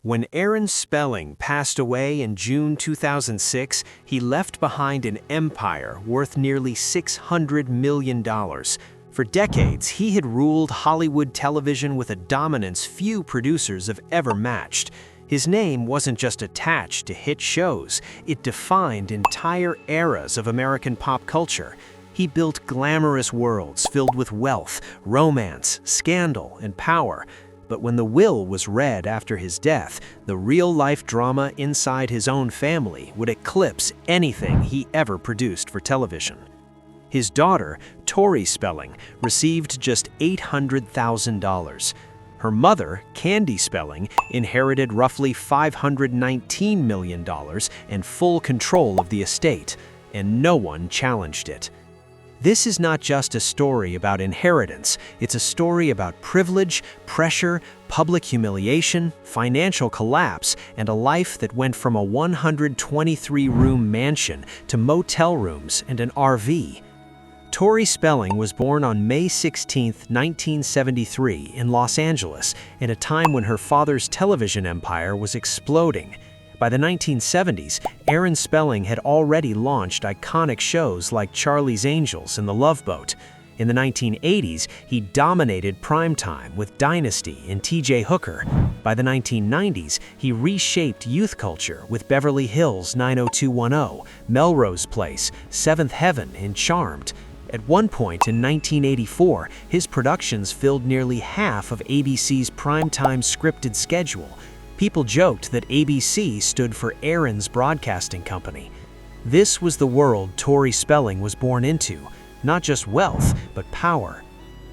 When Aaron Spelling passed away in June 2006, he left behind an empire worth nearly $600 million. For decades, he had ruled Hollywood television with a dominance few producers have ever matched. His name wasn't just attached to hit shows, it defined entire eras of American pop culture. He built glamorous worlds filled with wealth, romance, scandal, and power. But when the will was read after his death, the real-life drama inside his own family would eclipse anything he ever produced for television. His daughter, Tori Spelling, received just $800,000. Her mother, Candy Spelling, inherited roughly $519 million and full control of the estate, and no one challenged it. This is not just a story about inheritance, it's a story about privilege, pressure, public humiliation, financial collapse, and a life that went from a 123-room mansion to motel rooms and an RV. Tori Spelling was born on May 16, 1973, in Los Angeles, in a time when her father's television empire was exploding. By the 1970s, Aaron Spelling had already launched iconic shows like Charlie's Angels and The Love Boat. In the 1980s, he dominated primetime with Dynasty and T.J. Hooker. By the 1990s, he reshaped youth culture with Beverly Hills 90210, Melrose Place, Seventh Heaven, and Charmed. At one point in 1984, his productions filled nearly half of ABC's primetime scripted schedule. People joked that ABC stood for Aaron's Broadcasting Company. This was the world Tori Spelling was born into, not just wealth, but power.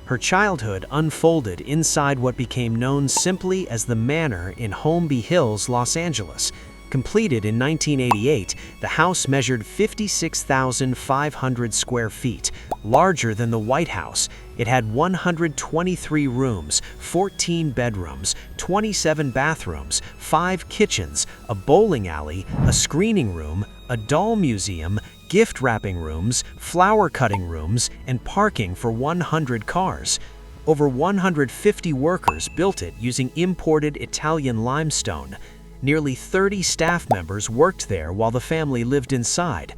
Her childhood unfolded inside what became known simply as the Manor in Holmby Hills, Los Angeles. Completed in 1988, the house measured 56,500 square feet, larger than the White House. It had 123 rooms, 14 bedrooms, 27 bathrooms, 5 kitchens, a bowling alley, a screening room, a doll museum, gift wrapping rooms, flower cutting rooms, and parking for 100 cars. Over 150 workers built it using imported Italian limestone. Nearly 30 staff members worked there while the family lived inside.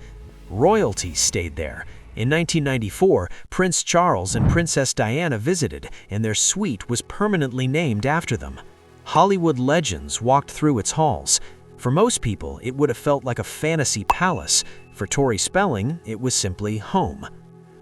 Royalty stayed there. In 1994, Prince Charles and Princess Diana visited, and their suite was permanently named after them. Hollywood legends walked through its halls. For most people, it would have felt like a fantasy palace. For Tori Spelling, it was simply home.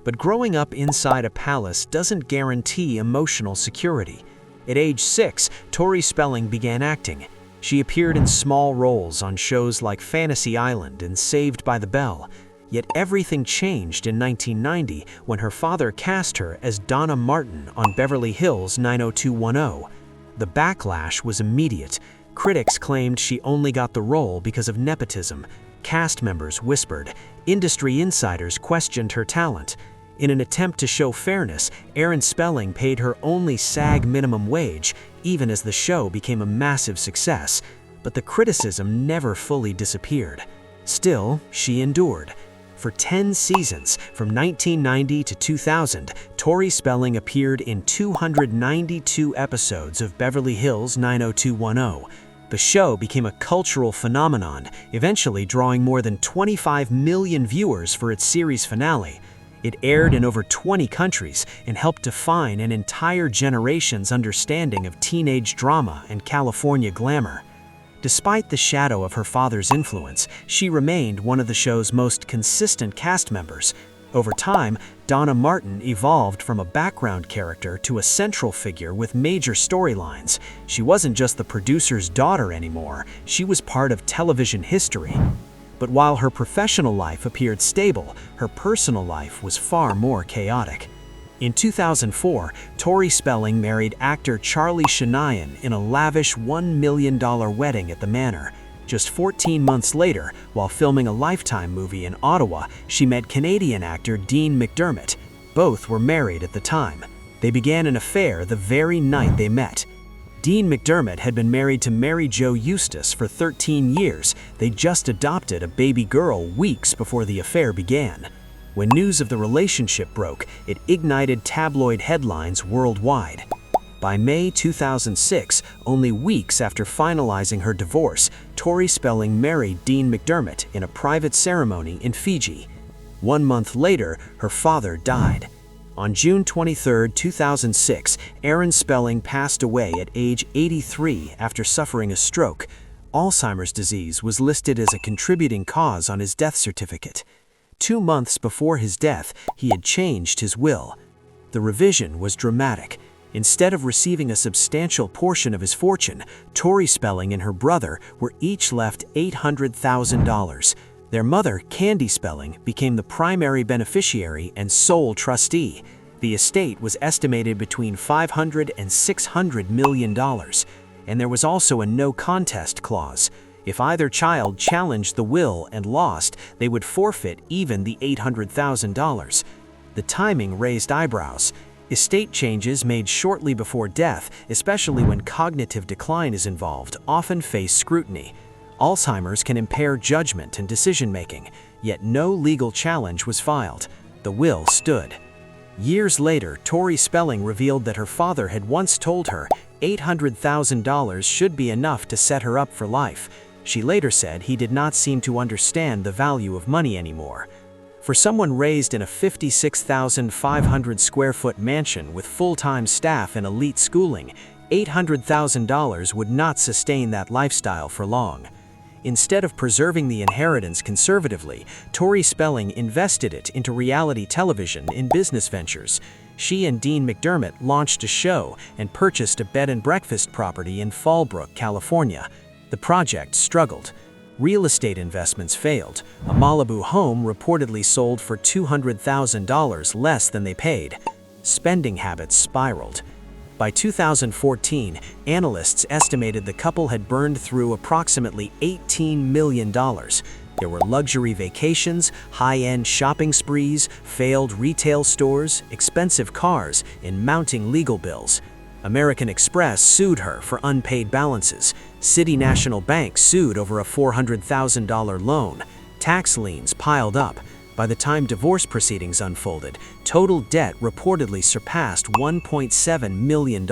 But growing up inside a palace doesn't guarantee emotional security. At age 6, Tori Spelling began acting. She appeared in small roles on shows like Fantasy Island and Saved by the Bell. Yet everything changed in 1990 when her father cast her as Donna Martin on Beverly Hills 90210. The backlash was immediate. Critics claimed she only got the role because of nepotism. Cast members whispered. Industry insiders questioned her talent. In an attempt to show fairness, Aaron Spelling paid her only SAG minimum wage, even as the show became a massive success. But the criticism never fully disappeared. Still, she endured. For 10 seasons, from 1990 to 2000, Tori Spelling appeared in 292 episodes of Beverly Hills 90210. The show became a cultural phenomenon, eventually drawing more than 25 million viewers for its series finale. It aired in over 20 countries and helped define an entire generation's understanding of teenage drama and California glamour. Despite the shadow of her father's influence, she remained one of the show's most consistent cast members. Over time, Donna Martin evolved from a background character to a central figure with major storylines. She wasn't just the producer's daughter anymore, she was part of television history. But while her professional life appeared stable, her personal life was far more chaotic. In 2004, Tori Spelling married actor Charlie Shanahan in a lavish $1 million wedding at the Manor. Just 14 months later, while filming a Lifetime movie in Ottawa, she met Canadian actor Dean McDermott. Both were married at the time. They began an affair the very night they met. Dean McDermott had been married to Mary Jo Eustace for 13 years. They just adopted a baby girl weeks before the affair began. When news of the relationship broke, it ignited tabloid headlines worldwide. By May 2006, only weeks after finalizing her divorce, Tori Spelling married Dean McDermott in a private ceremony in Fiji. 1 month later, her father died. On June 23, 2006, Aaron Spelling passed away at age 83 after suffering a stroke. Alzheimer's disease was listed as a contributing cause on his death certificate. 2 months before his death, he had changed his will. The revision was dramatic. Instead of receiving a substantial portion of his fortune, Tori Spelling and her brother were each left $800,000. Their mother, Candy Spelling, became the primary beneficiary and sole trustee. The estate was estimated between $500 and $600 million, and there was also a no contest clause. If either child challenged the will and lost, they would forfeit even the $800,000. The timing raised eyebrows. Estate changes made shortly before death, especially when cognitive decline is involved, often face scrutiny. Alzheimer's can impair judgment and decision-making, yet no legal challenge was filed. The will stood. Years later, Tori Spelling revealed that her father had once told her $800,000 should be enough to set her up for life. She later said he did not seem to understand the value of money anymore. For someone raised in a 56,500 square foot mansion with full-time staff and elite schooling, $800,000 would not sustain that lifestyle for long. Instead of preserving the inheritance conservatively, Tori Spelling invested it into reality television in business ventures. She and Dean McDermott launched a show and purchased a bed and breakfast property in Fallbrook, California. The project struggled. Real estate investments failed. A Malibu home reportedly sold for $200,000 less than they paid. Spending habits spiraled. By 2014, analysts estimated the couple had burned through approximately $18 million. There were luxury vacations, high-end shopping sprees, failed retail stores, expensive cars, and mounting legal bills. American Express sued her for unpaid balances. City National Bank sued over a $400,000 loan. Tax liens piled up. By the time divorce proceedings unfolded, total debt reportedly surpassed $1.7 million.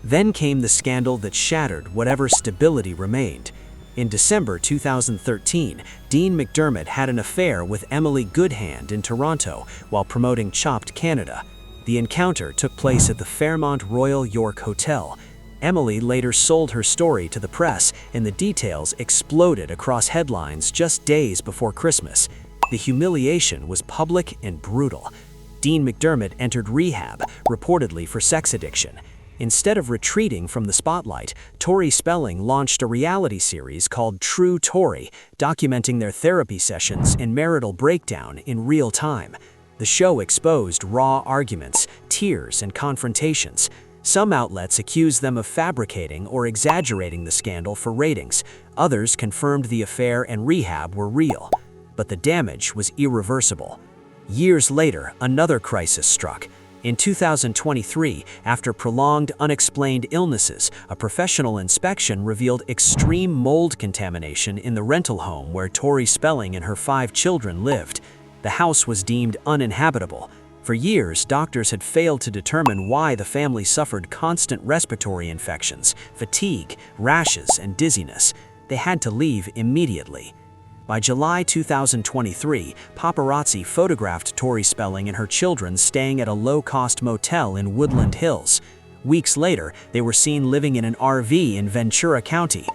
Then came the scandal that shattered whatever stability remained. In December 2013, Dean McDermott had an affair with Emily Goodhand in Toronto while promoting Chopped Canada. The encounter took place at the Fairmont Royal York Hotel. Emily later sold her story to the press, and the details exploded across headlines just days before Christmas. The humiliation was public and brutal. Dean McDermott entered rehab, reportedly for sex addiction. Instead of retreating from the spotlight, Tori Spelling launched a reality series called True Tori, documenting their therapy sessions and marital breakdown in real time. The show exposed raw arguments, tears, and confrontations. Some outlets accused them of fabricating or exaggerating the scandal for ratings. Others confirmed the affair and rehab were real. But the damage was irreversible. Years later, another crisis struck. In 2023, after prolonged unexplained illnesses, a professional inspection revealed extreme mold contamination in the rental home where Tori Spelling and her 5 children lived. The house was deemed uninhabitable. For years, doctors had failed to determine why the family suffered constant respiratory infections, fatigue, rashes, and dizziness. They had to leave immediately. By July 2023, paparazzi photographed Tori Spelling and her children staying at a low-cost motel in Woodland Hills. Weeks later, they were seen living in an RV in Ventura County.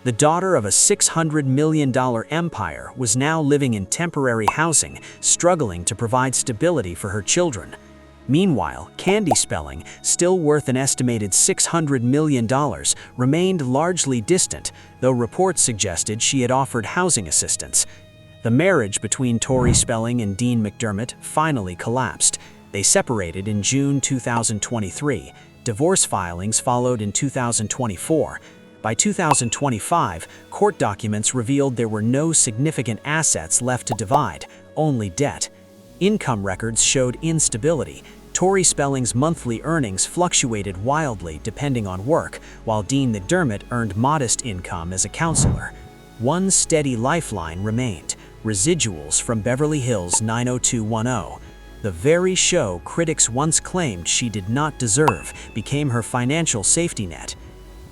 The daughter of a $600 million empire was now living in temporary housing, struggling to provide stability for her children. Meanwhile, Candy Spelling, still worth an estimated $600 million, remained largely distant, though reports suggested she had offered housing assistance. The marriage between Tori Spelling and Dean McDermott finally collapsed. They separated in June 2023. Divorce filings followed in 2024. By 2025, court documents revealed there were no significant assets left to divide, only debt. Income records showed instability. Tori Spelling's monthly earnings fluctuated wildly depending on work, while Dean McDermott earned modest income as a counselor. One steady lifeline remained: residuals from Beverly Hills 90210. The very show critics once claimed she did not deserve became her financial safety net.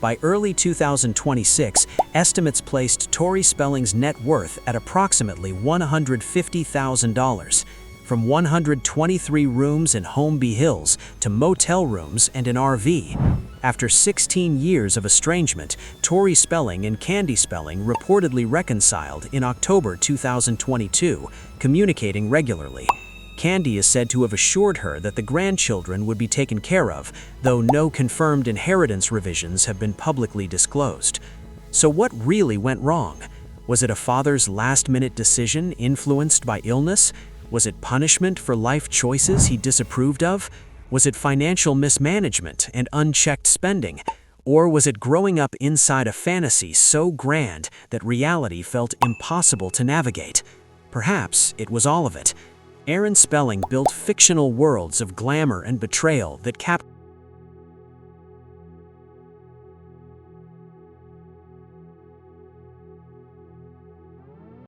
By early 2026, estimates placed Tori Spelling's net worth at approximately $150,000. From 123 rooms in Holmby Hills to motel rooms and an RV. After 16 years of estrangement, Tori Spelling and Candy Spelling reportedly reconciled in October 2022, communicating regularly. Candy is said to have assured her that the grandchildren would be taken care of, though no confirmed inheritance revisions have been publicly disclosed. So what really went wrong? Was it a father's last-minute decision influenced by illness? Was it punishment for life choices he disapproved of? Was it financial mismanagement and unchecked spending? Or was it growing up inside a fantasy so grand that reality felt impossible to navigate? Perhaps it was all of it. Aaron Spelling built fictional worlds of glamour and betrayal that captured